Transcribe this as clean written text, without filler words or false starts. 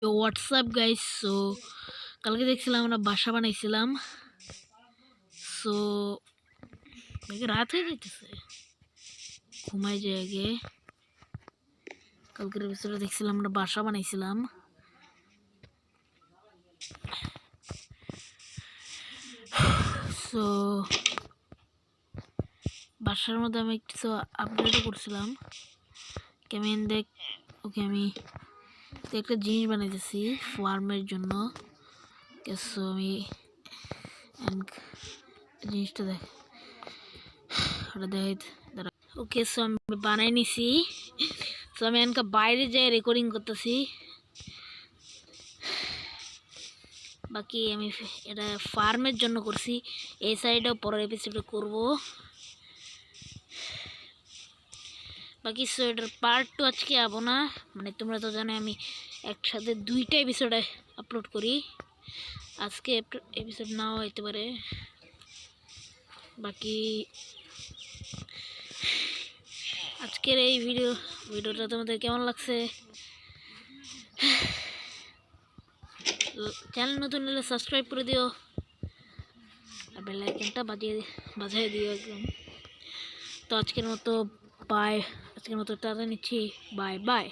তো WhatsApp guys. So কালকে দেখছিলাম আমরা বাসা বানাইছিলাম। সো রাত হয়ে যাইতেছে, ঘুমাই যায় আগে। কালকের এপিসোডে দেখছিলাম আমরা বাসা বানাইছিলাম। সো বাসার মধ্যে আমি কিছু আপডেটও করছিলাম। আমি আমি একটা জিনিস বানাইতেছি ফার্মের জন্য। সো আমি জিনিসটা দাঁড়া। ওকে, সো আমি বানাই নিছি। সো আমি এনকা বাইরে যাই রেকর্ডিং করতেছি। বাকি আমি এটা ফার্মের জন্য করছি। এই সাইডেও পরের এপিসোডে করব। বাকি সো এটার পার্ট 2 আজকে আবো না, মানে তোমরা তো জানো আমি একসাথে 2টা এপিসোডে আপলোড করি। আজকে এপিসোড নাও হইতে পারে। বাকি আজকের এই ভিডিওটা তোমাদের কেমন লাগছে? চ্যানেল নতুন হলে সাবস্ক্রাইব করে দিও আর বেল আইকনটা বাজিয়ে দিও একদম। তো আজকের মতো টাটা নিচ্ছি। Bye bye.